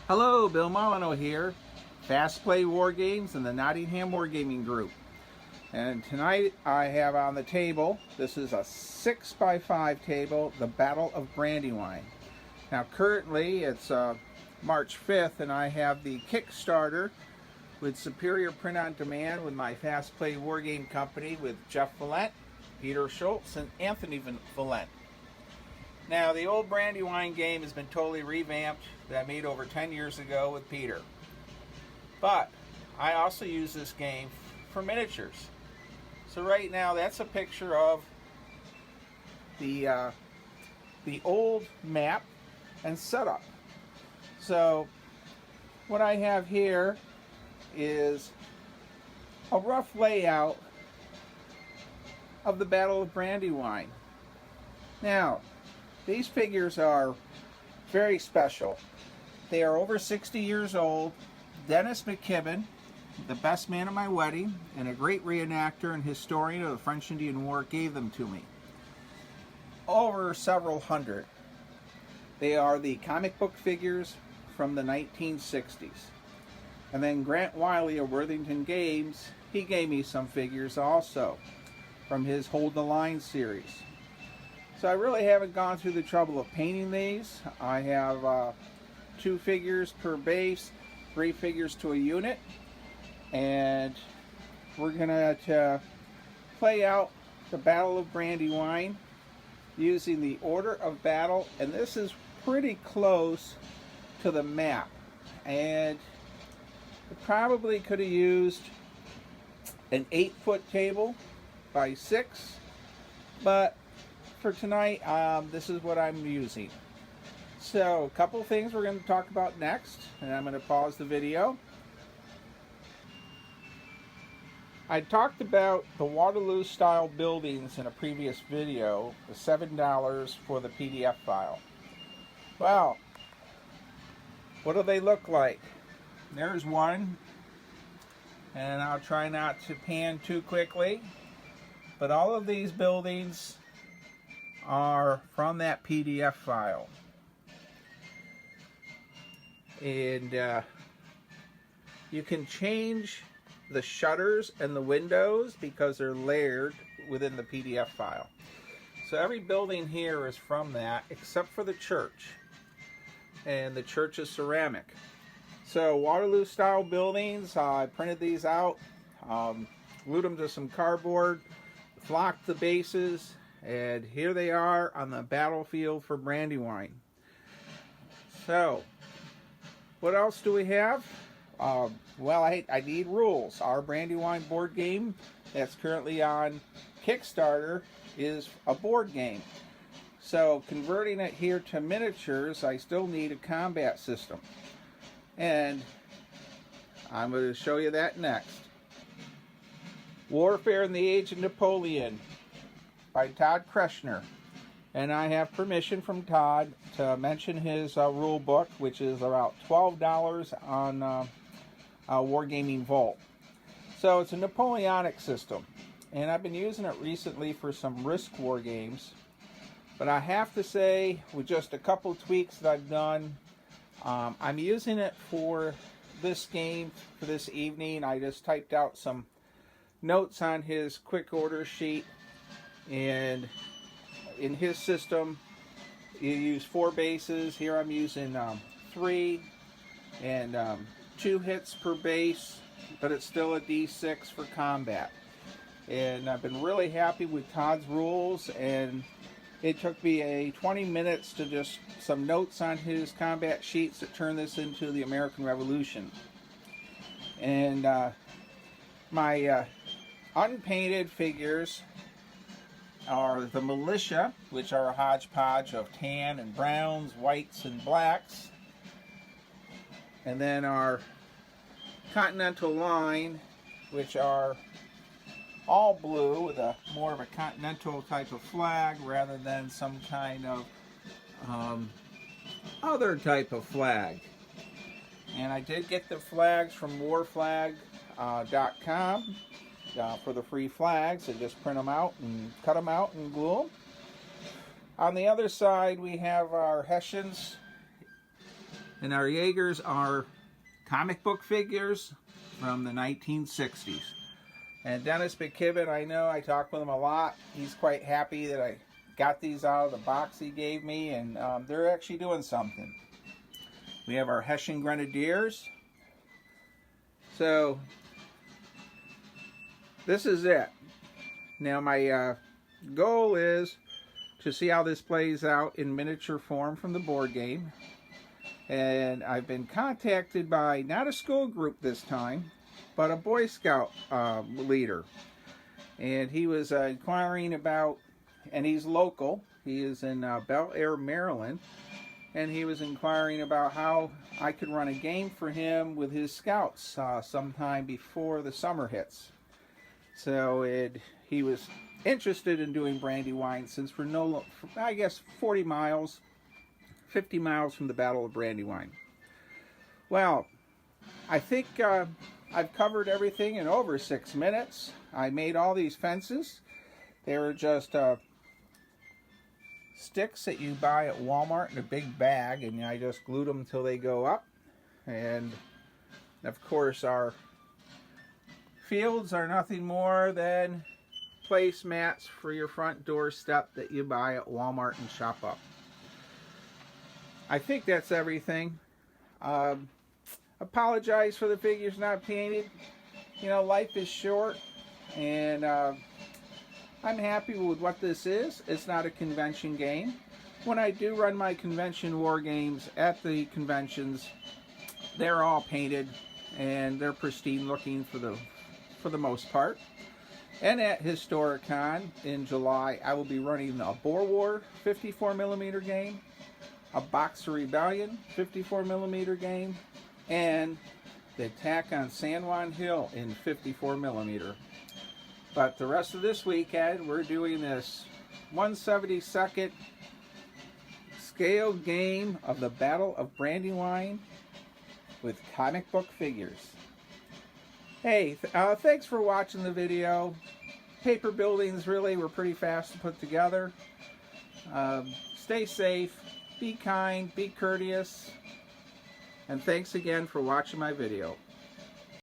Hello, Bill Molyneux here, Fastplay Wargames and the Nottingham Wargaming Group. And tonight I have on the table, this is a 6x5 table, the Battle of Brandywine. Now currently it's March 5th and I have the Kickstarter with Superior Print on Demand with my Fastplay Wargame company with Jeff Valent, Peter Schultz, and Anthony Valent. Now, the old Brandywine game has been totally revamped that I made over 10 years ago with Peter. But I also use this game for miniatures. So right now, that's a picture of the old map and setup. So what I have here is a rough layout of the Battle of Brandywine. Now, these figures are very special. They are over 60 years old. Dennis McKibben, the best man at my wedding, and a great reenactor and historian of the French Indian War, gave them to me. Over several hundred. They are the comic book figures from the 1960s. And then Grant Wiley of Worthington Games, he gave me some figures also from his Hold the Line series. So I really haven't gone through the trouble of painting these. I have 2 figures per base, 3 figures to a unit, and we're gonna play out the Battle of Brandywine using the order of battle, and this is pretty close to the map. And I probably could have used an 8-foot table by 6, but for tonight, this is what I'm using. So, a couple things we're going to talk about next, and I'm going to pause the video. I talked about the Waterloo style buildings in a previous video, the $7 for the PDF file. Well, what do they look like? There's one, and I'll try not to pan too quickly, but all of these buildings are from that PDF file. And you can change the shutters and the windows because they're layered within the PDF file. So every building here is from that except for the church. And the church is ceramic. So Waterloo style buildings, I printed these out, glued them to some cardboard, flocked the bases, and here they are on the battlefield for Brandywine. So, what else do we have? Well, I need rules. Our Brandywine board game that's currently on Kickstarter is a board game. So, converting it here to miniatures, I still need a combat system. And I'm going to show you that next. Warfare in the Age of Napoleon by Todd Kreshner, and I have permission from Todd to mention his rule book, which is about $12 on Wargaming Vault. So it's a Napoleonic system, and I've been using it recently for some Risk war games, but I have to say, with just a couple tweaks that I've done, I'm using it for this game for this evening. I just typed out some notes on his quick order sheet. And in his system, you use 4 bases. Here I'm using 3 and 2 hits per base, but it's still a D6 for combat. And I've been really happy with Todd's rules, and it took me 20 minutes to just some notes on his combat sheets to turn this into the American Revolution. And my unpainted figures are the militia, which are a hodgepodge of tan and browns, whites and blacks. And then our Continental line, which are all blue with a more of a continental type of flag rather than some kind of other type of flag. And I did get the flags from warflag.com. For the free flags, and just print them out and cut them out and glue them. On the other side, we have our Hessians And our Jaegers are comic book figures from the 1960s. And Dennis McKibben, I know, I talk with him a lot. He's quite happy that I got these out of the box he gave me, and they're actually doing something. We have our Hessian Grenadiers. So, this is it. Now, my goal is to see how this plays out in miniature form from the board game. And I've been contacted by, not a school group this time, but a Boy Scout leader. And he was inquiring about, and he's local, he is in Bel Air, Maryland, and he was inquiring about how I could run a game for him with his scouts sometime before the summer hits. So he was interested in doing Brandywine, since we're I guess 40 miles, 50 miles from the Battle of Brandywine. Well, I think I've covered everything in over 6 minutes. I made all these fences. They were just sticks that you buy at Walmart in a big bag, and I just glued them until they go up. And of course, our fields are nothing more than placemats for your front doorstep that you buy at Walmart and shop up. I think that's everything. Apologize for the figures not painted. You know, life is short, and I'm happy with what this is. It's not a convention game. When I do run my convention war games at the conventions, they're all painted and they're pristine looking for the most part. And at Historicon in July, I will be running a Boer War 54mm game, a Boxer Rebellion 54mm game, and the Attack on San Juan Hill in 54mm. But the rest of this weekend, we're doing this 1/72 scale game of the Battle of Brandywine with comic book figures. Hey, thanks for watching the video. Paper buildings really were pretty fast to put together. Stay safe, be kind, be courteous, and thanks again for watching my video.